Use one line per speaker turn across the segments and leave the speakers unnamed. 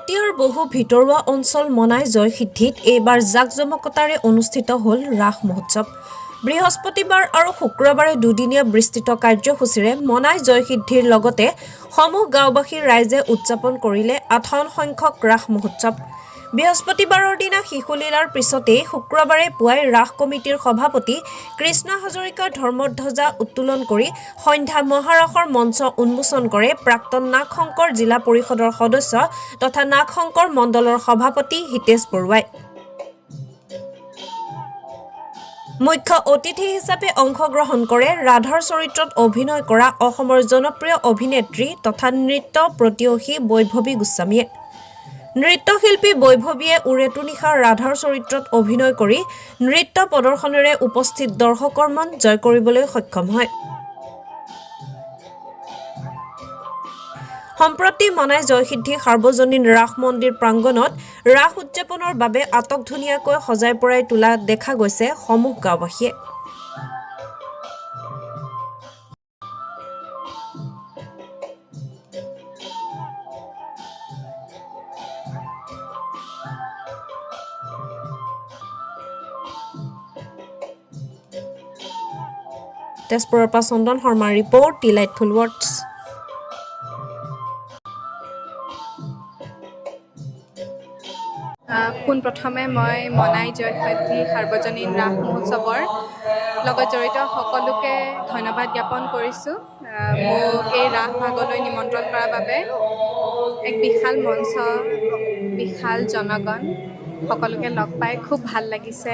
পটিয়াৰ বহু ভিতৰুৱা অঞ্চল মনাই জয়সিদ্ধিত এইবাৰ জাকজমকতাৰে অনুষ্ঠিত হ'ল ৰাস মহোৎসৱ। বৃহস্পতিবাৰ আৰু শুক্ৰবাৰে দুদিনীয়া বিস্তৃত কাৰ্যসূচীৰে মনাই জয়সিদ্ধিৰ লগতে সমূহ গাঁওবাসীৰ ৰাইজে উদযাপন কৰিলে 58 সংখ্যক ৰাস মহোৎসৱ। বৃহস্পতিবাৰৰ দিনা শিশুলীলাৰ পিছতেই শুক্ৰবাৰে পুৱাই ৰাস কমিটিৰ সভাপতি কৃষ্ণ হাজৰিকা ধৰ্মধ্বজা উত্তোলন কৰি সন্ধ্যা মহাৰাসৰ মঞ্চ উন্মোচন কৰে প্ৰাক্তন নাগ শংকৰ জিলা পৰিষদৰ সদস্য তথা নাগ শংকৰ মণ্ডলৰ সভাপতি হিতেশ বৰুৱাই। মুখ্য অতিথি হিচাপে অংশগ্ৰহণ কৰে ৰাধাৰ চৰিত্ৰত অভিনয় কৰা অসমৰ জনপ্ৰিয় অভিনেত্ৰী তথা নৃত্য প্ৰতিয়সী বৈভৱী গোস্বামীয়ে। নৃত্যশিল্পী বৈভৱীয়ে উৰেটো নিশা ৰাধাৰ চৰিত্ৰত অভিনয় কৰি নৃত্য প্ৰদৰ্শনেৰে উপস্থিত দৰ্শকৰ মন জয় কৰিবলৈ সক্ষম হয়। সম্প্ৰতি মনাই জয়সিদ্ধি সাৰ্বজনীন ৰাস মন্দিৰ প্ৰাংগণত ৰাস উদযাপনৰ বাবে আটকধুনীয়াকৈ সজাই পৰাই তোলা দেখা গৈছে সমূহ গাঁওবাসীয়ে। তেজপুৰৰ পৰা চন্দন শৰ্মাৰ ৰিপৰ্ট, ডিলাইটফুল ৱৰ্ডছ।
পোনপ্ৰথমে মই মনাই জয়সিদ্ধি সাৰ্বজনীন ৰাস মহোৎসৱৰ লগত জড়িত সকলোকে ধন্যবাদ জ্ঞাপন কৰিছোঁ। মোক এই ৰাস ভাগলৈ নিমন্ত্ৰণ কৰাৰ বাবে এক বিশাল মঞ্চ, বিশাল জনগণ সকলোকে লগ পাই খুব ভাল লাগিছে।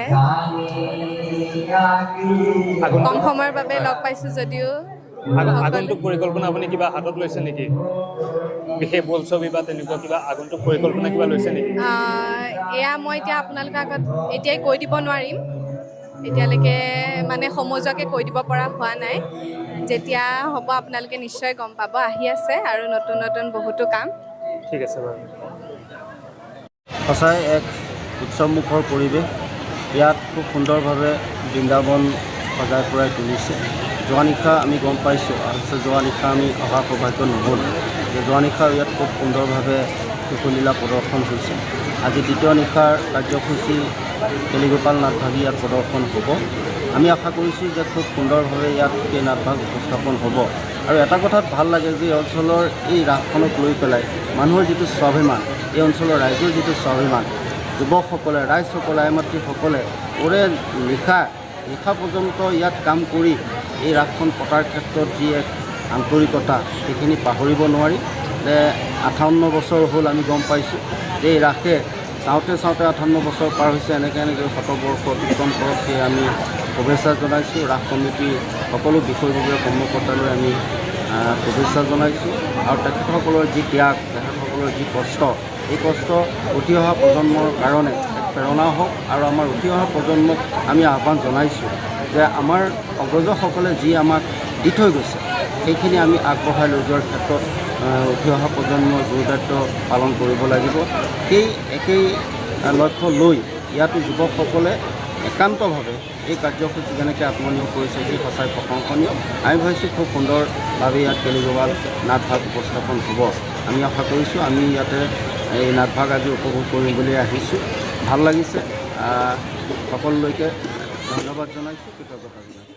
কম সময়ৰ বাবে লগ পাইছোঁ যদিও
আগন্তুক পৰিকল্পনা আপুনি কিবা হাতত লৈছে নেকি? বিশেষ বোলছবি বা তেনেকুৱা কিবা আগন্তুক পৰিকল্পনা কিবা লৈছে নেকি?
এয়া মই এতিয়া আপোনালোকৰ আগত এতিয়াই কৈ দিব নোৱাৰিম। এতিয়ালৈকে মানে সমজুৱাকৈ কৈ দিব পৰা হোৱা নাই। যেতিয়া হ'ব আপোনালোকে নিশ্চয় গম পাব। আহি আছে আৰু নতুন নতুন বহুতো কাম।
ঠিক আছে বাৰু।
সঁচাই এক উৎসৱমুখৰ পৰিৱেশ। ইয়াত খুব সুন্দৰভাৱে বৃন্দাবন সজাই পৰাই তুলিছে। যোৱা নিশা আমি গম পাইছোঁ, যোৱা নিশা আমি অহা সৌভাগ্য নহ'ল যে যোৱা নিশা ইয়াত খুব সুন্দৰভাৱে শিশুলীলা প্ৰদৰ্শন হৈছে। আজি দ্বিতীয় নিশাৰ কাৰ্যসূচী কেলিগোপাল নাটভাগী ইয়াত প্ৰদৰ্শন হ'ব। আমি আশা কৰিছোঁ যে খুব সুন্দৰভাৱে ইয়াত সেই নাটভাগ উপস্থাপন হ'ব। আৰু এটা কথাত ভাল লাগে যে অঞ্চলৰ এই ৰাসখনক লৈ পেলাই মানুহৰ যিটো স্বাভিমান, এই অঞ্চলৰ ৰাইজৰ যিটো স্বাভিমান, যুৱকসকলে, ৰাইজসকলে, আই মাতৃসকলে ওৰে নিশা পৰ্যন্ত ইয়াত কাম কৰি এই ৰাসখন পতাৰ ক্ষেত্ৰত যি এক আন্তৰিকতা, সেইখিনি পাহৰিব নোৱাৰি। যে 58 বছৰ হ'ল আমি গম পাইছোঁ যে এই ৰাসে চাওঁতে 58 বছৰ পাৰ হৈছে। এনেকৈ শতবৰ্ষ অতিক্ৰম কৰক সেই আমি শুভেচ্ছা জনাইছোঁ। ৰাস কমিটিৰ সকলো বিষয়ববীয়া কৰ্মকৰ্তালৈ আমি শুভেচ্ছা জনাইছোঁ। আৰু তেখেতসকলৰ যি ত্যাগ, তেখেতসকলৰ যি কষ্ট, এই কষ্ট উঠি অহা প্ৰজন্মৰ কাৰণে এক প্ৰেৰণা হওক। আৰু আমাৰ উঠি অহা প্ৰজন্মক আমি আহ্বান জনাইছোঁ যে আমাৰ অগ্ৰজসকলে যি আমাক দি থৈ গৈছে সেইখিনি আমি আগবঢ়াই লৈ যোৱাৰ ক্ষেত্ৰত উঠি অহা প্ৰজন্মৰ গুৰুদায়িত্ব পালন কৰিব লাগিব। সেই একেই লক্ষ্য লৈ ইয়াতো যুৱকসকলে একান্তভাৱে এই কাৰ্যসূচী যেনেকৈ আত্মনিয়োগ কৰিছে সেই সঁচাই প্ৰশংসনীয়। আমি ভাবিছোঁ খুব সুন্দৰভাৱে ইয়াত কেলিগোপাল নাটভাগ উপস্থাপন হ'ব। আমি আশা কৰিছোঁ আমি ইয়াতে এই নাটভাগ আজি উপভোগ কৰিম বুলি আহিছোঁ। ভাল লাগিছে। সকলোলৈকে ধন্যবাদ জনাইছোঁ, কৃতজ্ঞতা জনাইছোঁ।